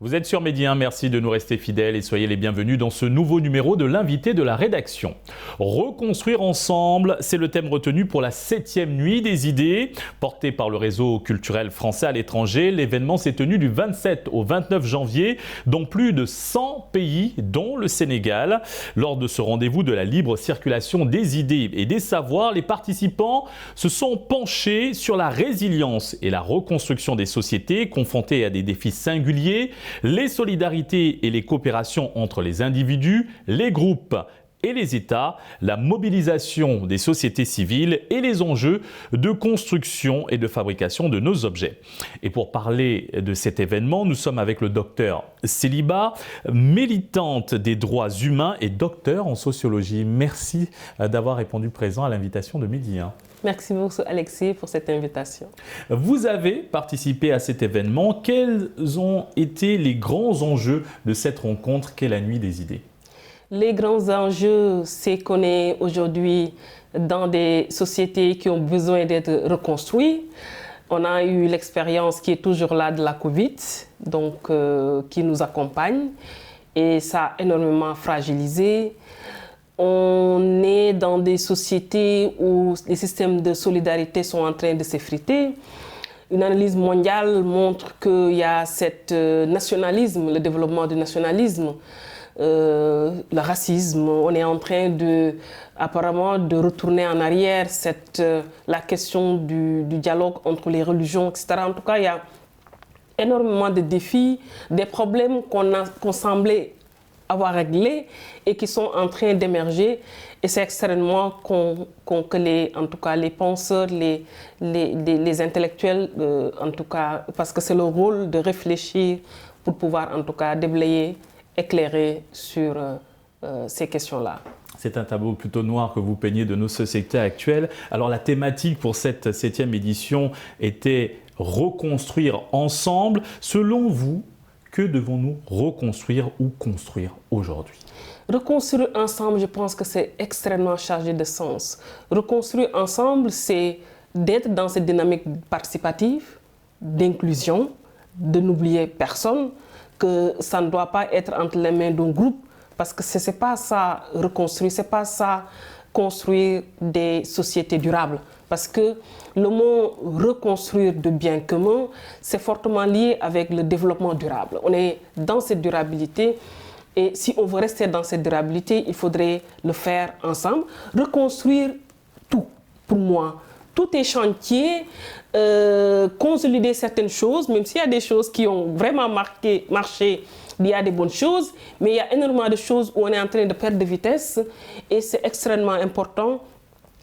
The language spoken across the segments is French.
Vous êtes sur Midi 1, merci de nous rester fidèles et soyez les bienvenus dans ce nouveau numéro de l'invité de la rédaction. Reconstruire ensemble, c'est le thème retenu pour la 7e nuit des idées. Porté par le réseau culturel français à l'étranger, l'événement s'est tenu du 27 au 29 janvier dans plus de 100 pays, dont le Sénégal. Lors de ce rendez-vous de la libre circulation des idées et des savoirs, les participants se sont penchés sur la résilience et la reconstruction des sociétés confrontées à des défis singuliers, les solidarités et les coopérations entre les individus, les groupes et les États, la mobilisation des sociétés civiles et les enjeux de construction et de fabrication de nos objets. Et pour parler de cet événement, nous sommes avec le docteur Céliba, militante des droits humains et docteur en sociologie. Merci d'avoir répondu présent à l'invitation de Midi 1. Merci beaucoup Alexis pour cette invitation. Vous avez participé à cet événement. Quels ont été les grands enjeux de cette rencontre qu'est la Nuit des idées ? Les grands enjeux, c'est qu'on est aujourd'hui dans des sociétés qui ont besoin d'être reconstruites. On a eu l'expérience qui est toujours là de la Covid, donc qui nous accompagne et ça a énormément fragilisé. On est dans des sociétés où les systèmes de solidarité sont en train de s'effriter. Une analyse mondiale montre qu'il y a cet nationalisme, le développement du nationalisme, le racisme. On est en train apparemment de retourner en arrière la question du dialogue entre les religions, etc. En tout cas, il y a énormément de défis, des problèmes qu'on semblait avoir réglés et qui sont en train d'émerger. Et c'est extrêmement que les penseurs, les intellectuels, en tout cas, parce que c'est le rôle de réfléchir pour pouvoir en tout cas déblayer, éclairer sur ces questions-là. C'est un tableau plutôt noir que vous peignez de nos sociétés actuelles. Alors la thématique pour cette 7e édition était reconstruire ensemble. Selon vous, que devons-nous reconstruire ou construire aujourd'hui ? Reconstruire ensemble, je pense que c'est extrêmement chargé de sens. Reconstruire ensemble, c'est d'être dans cette dynamique participative, d'inclusion, de n'oublier personne, que ça ne doit pas être entre les mains d'un groupe, parce que ce n'est pas ça reconstruire, ce n'est pas ça construire des sociétés durables. Parce que le mot reconstruire de biens communs, c'est fortement lié avec le développement durable. On est dans cette durabilité et si on veut rester dans cette durabilité, il faudrait le faire ensemble. Reconstruire tout, pour moi. Tout est chantier, consolider certaines choses, même s'il y a des choses qui ont vraiment marché, il y a des bonnes choses, mais il y a énormément de choses où on est en train de perdre de vitesse et c'est extrêmement important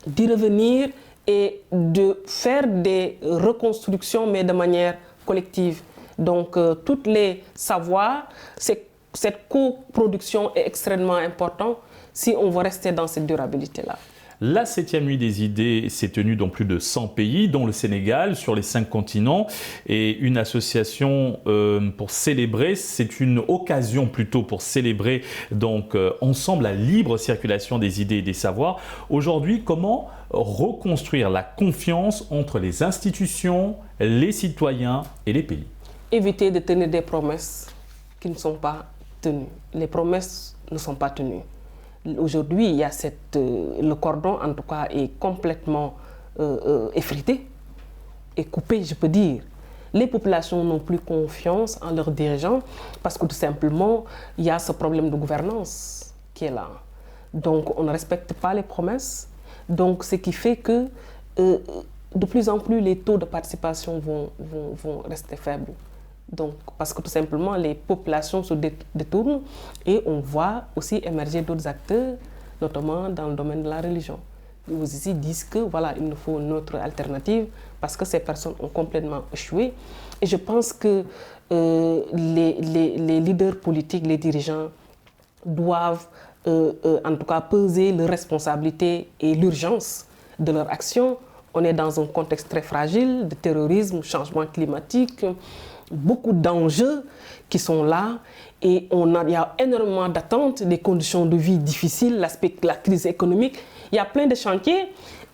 d'y revenir et de faire des reconstructions, mais de manière collective. Donc, tous les savoirs, cette coproduction est extrêmement importante si on veut rester dans cette durabilité-là. La 7e nuit des idées s'est tenue dans plus de 100 pays, dont le Sénégal, sur les 5 continents. Et une association pour célébrer, c'est une occasion plutôt pour célébrer donc ensemble la libre circulation des idées et des savoirs. Aujourd'hui, comment reconstruire la confiance entre les institutions, les citoyens et les pays? Éviter de tenir des promesses qui ne sont pas tenues. Les promesses ne sont pas tenues. Aujourd'hui, il y a le cordon, en tout cas, est complètement effrité et coupé, je peux dire. Les populations n'ont plus confiance en leurs dirigeants parce que tout simplement, il y a ce problème de gouvernance qui est là. Donc, on ne respecte pas les promesses. Donc, ce qui fait que de plus en plus, les taux de participation vont rester faibles. Donc, parce que tout simplement, les populations se détournent et on voit aussi émerger d'autres acteurs, notamment dans le domaine de la religion. Ils ici disent que voilà, il nous faut une autre alternative parce que ces personnes ont complètement échoué. Et je pense que les leaders politiques, les dirigeants doivent en tout cas peser leur responsabilité et l'urgence de leur action. On est dans un contexte très fragile de terrorisme, changement climatique, beaucoup d'enjeux qui sont là et il y a énormément d'attentes, des conditions de vie difficiles, l'aspect de la crise économique. Il y a plein de chantiers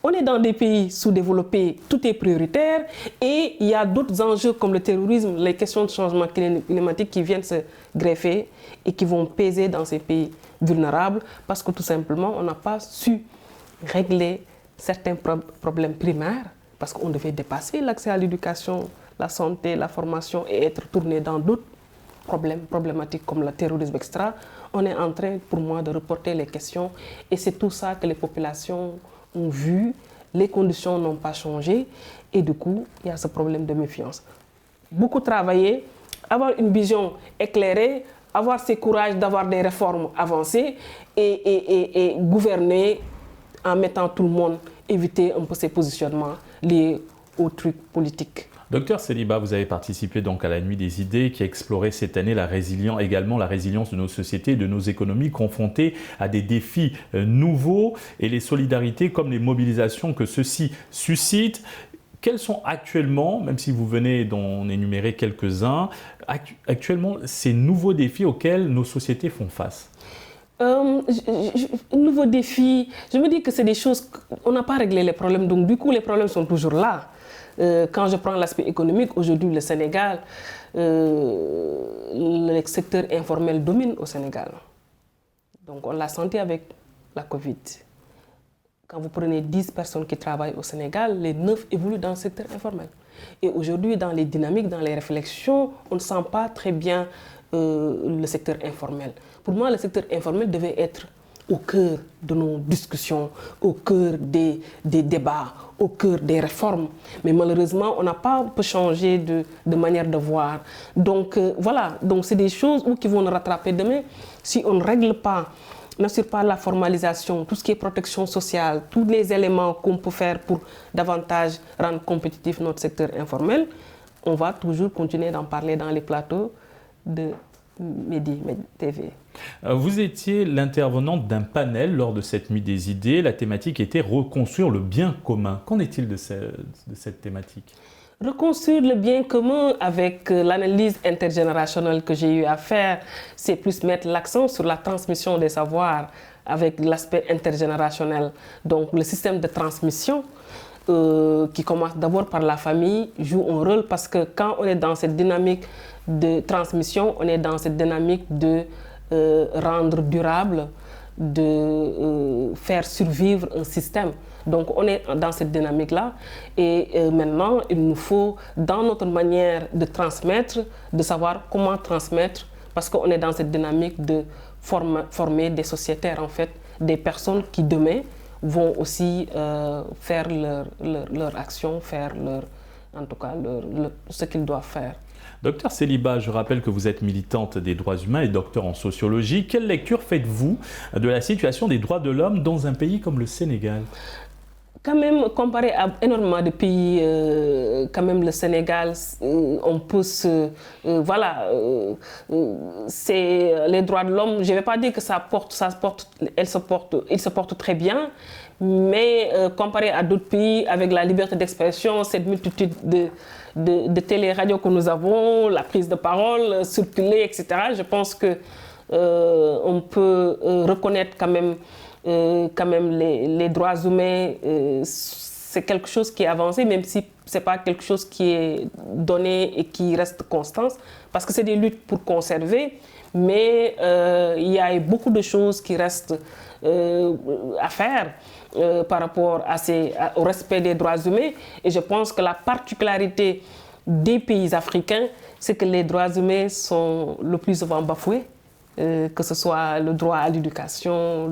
On est dans des pays sous-développés, tout est prioritaire et il y a d'autres enjeux comme le terrorisme, les questions de changement climatique qui viennent se greffer et qui vont peser dans ces pays vulnérables parce que tout simplement on n'a pas su régler certains problèmes primaires parce qu'on devait dépasser l'accès à l'éducation, la santé, la formation et être tourné dans d'autres problématiques comme le terrorisme, etc. On est en train, pour moi, de reporter les questions et c'est tout ça que les populations ont vu, les conditions n'ont pas changé et du coup, il y a ce problème de méfiance. Beaucoup travailler, avoir une vision éclairée, avoir ce courage d'avoir des réformes avancées et gouverner en mettant tout le monde, éviter un peu ces positionnements liés aux trucs politiques. Docteur Celiba, vous avez participé donc à la Nuit des idées qui a exploré cette année également la résilience de nos sociétés et de nos économies confrontées à des défis nouveaux et les solidarités comme les mobilisations que ceux-ci suscitent. Quels sont actuellement, même si vous venez d'en énumérer quelques-uns, actuellement ces nouveaux défis auxquels nos sociétés font face? Nouveaux défis, je me dis que c'est des choses, on n'a pas réglé les problèmes, donc du coup les problèmes sont toujours là. Quand je prends l'aspect économique, aujourd'hui le Sénégal, le secteur informel domine au Sénégal. Donc on l'a senti avec la Covid. Quand vous prenez 10 personnes qui travaillent au Sénégal, les 9 évoluent dans le secteur informel. Et aujourd'hui, dans les dynamiques, dans les réflexions, on ne sent pas très bien le secteur informel. Pour moi, le secteur informel devait être au cœur de nos discussions, au cœur des débats, au cœur des réformes. Mais malheureusement, on n'a pas pu changer de manière de voir. Donc voilà, donc c'est des choses qui vont nous rattraper demain. Si on ne règle pas, n'assure pas la formalisation, tout ce qui est protection sociale, tous les éléments qu'on peut faire pour davantage rendre compétitif notre secteur informel, on va toujours continuer d'en parler dans les plateaux de Medi TV. Vous étiez l'intervenante d'un panel lors de cette Nuit des idées. La thématique était reconstruire le bien commun. Qu'en est-il de cette thématique? Reconstruire le bien commun avec l'analyse intergénérationnelle que j'ai eu à faire, c'est plus mettre l'accent sur la transmission des savoirs avec l'aspect intergénérationnel. Donc le système de transmission qui commence d'abord par la famille joue un rôle parce que quand on est dans cette dynamique de transmission, on est dans cette dynamique de rendre durable, de faire survivre un système. Donc on est dans cette dynamique-là et maintenant il nous faut dans notre manière de transmettre, de savoir comment transmettre parce qu'on est dans cette dynamique de former des sociétaires en fait, des personnes qui demain vont aussi faire leur action, faire en tout cas ce qu'ils doivent faire. Docteur Celiba, je rappelle que vous êtes militante des droits humains et docteur en sociologie. Quelle lecture faites-vous de la situation des droits de l'homme dans un pays comme le Sénégal? Quand même, comparé à énormément de pays, quand même le Sénégal, on peut se... c'est les droits de l'homme, je ne vais pas dire que il se porte très bien, mais comparé à d'autres pays, avec la liberté d'expression, cette multitude de télé-radios que nous avons, la prise de parole, circuler, etc., je pense qu'on peut reconnaître quand même les droits humains, c'est quelque chose qui est avancé, même si ce n'est pas quelque chose qui est donné et qui reste constant, parce que c'est des luttes pour conserver, mais il y a beaucoup de choses qui restent à faire par rapport au respect des droits humains. Et je pense que la particularité des pays africains, c'est que les droits humains sont le plus souvent bafoués. Que ce soit le droit à l'éducation,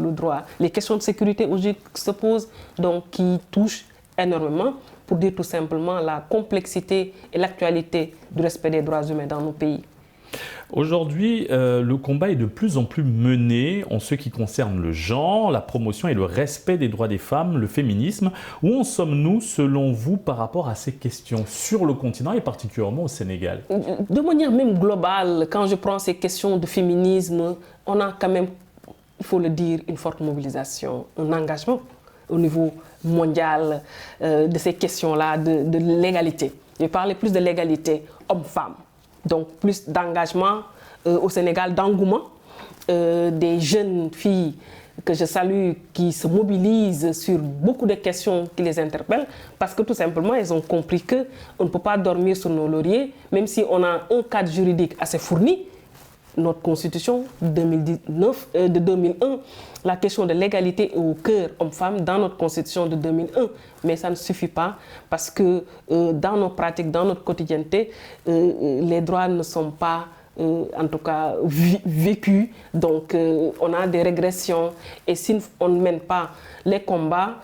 les questions de sécurité aussi qui se posent, donc qui touchent énormément, pour dire tout simplement la complexité et l'actualité du respect des droits humains dans nos pays. Aujourd'hui, le combat est de plus en plus mené en ce qui concerne le genre, la promotion et le respect des droits des femmes, le féminisme. Où en sommes-nous, selon vous, par rapport à ces questions sur le continent et particulièrement au Sénégal? De manière même globale, quand je prends ces questions de féminisme, on a quand même, il faut le dire, une forte mobilisation, un engagement au niveau mondial de ces questions-là, de l'égalité. Je vais parler plus de l'égalité homme-femme. Donc plus d'engagement au Sénégal, d'engouement des jeunes filles que je salue, qui se mobilisent sur beaucoup de questions qui les interpellent, parce que tout simplement, ils ont compris qu'on ne peut pas dormir sur nos lauriers, même si on a un cadre juridique assez fourni. Notre constitution de 2001, la question de l'égalité est au cœur homme-femme dans notre constitution de 2001. Mais ça ne suffit pas parce que dans nos pratiques, dans notre quotidienneté, les droits ne sont pas en tout cas vécus. Donc on a des régressions et si on ne mène pas les combats,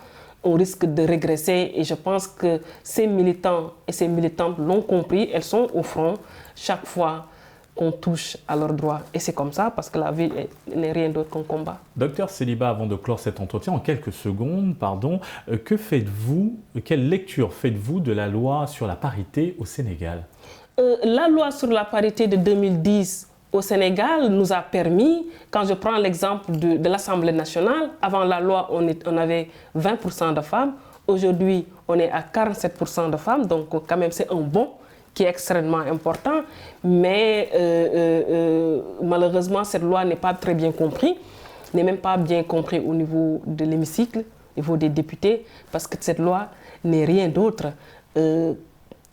on risque de régresser. Et je pense que ces militants et ces militantes l'ont compris, elles sont au front chaque fois qu'on touche à leurs droits. Et c'est comme ça, parce que la vie n'est rien d'autre qu'un combat. Docteur Celiba, avant de clore cet entretien, en quelques secondes, que faites-vous, quelle lecture faites-vous de la loi sur la parité au Sénégal? La loi sur la parité de 2010 au Sénégal nous a permis, quand je prends l'exemple de l'Assemblée nationale, avant la loi, on avait 20% de femmes. Aujourd'hui, on est à 47% de femmes, donc quand même c'est un bond qui est extrêmement important, mais malheureusement, cette loi n'est pas très bien comprise, n'est même pas bien comprise au niveau de l'hémicycle, au niveau des députés, parce que cette loi n'est rien d'autre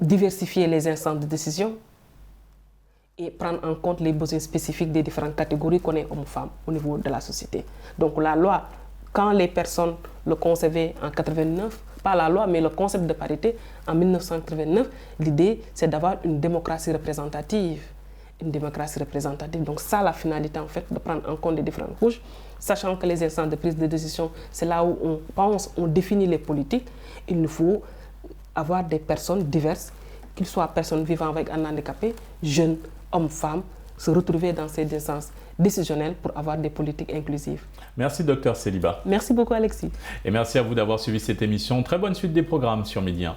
diversifier les instances de décision et prendre en compte les besoins spécifiques des différentes catégories qu'on est hommes-femmes au niveau de la société. Donc la loi, quand les personnes le concevaient en 89, pas la loi, mais le concept de parité en 1989, l'idée c'est d'avoir une démocratie représentative. Une démocratie représentative. Donc ça, la finalité en fait, de prendre en compte les différentes couches, sachant que les instances de prise de décision, c'est là où on pense, on définit les politiques. Il nous faut avoir des personnes diverses, qu'ils soient personnes vivant avec un handicapé, jeunes, hommes, femmes, se retrouver dans ces instances décisionnelles pour avoir des politiques inclusives. Merci Docteur Celiba. Merci beaucoup Alexis. Et merci à vous d'avoir suivi cette émission. Très bonne suite des programmes sur Midi 1.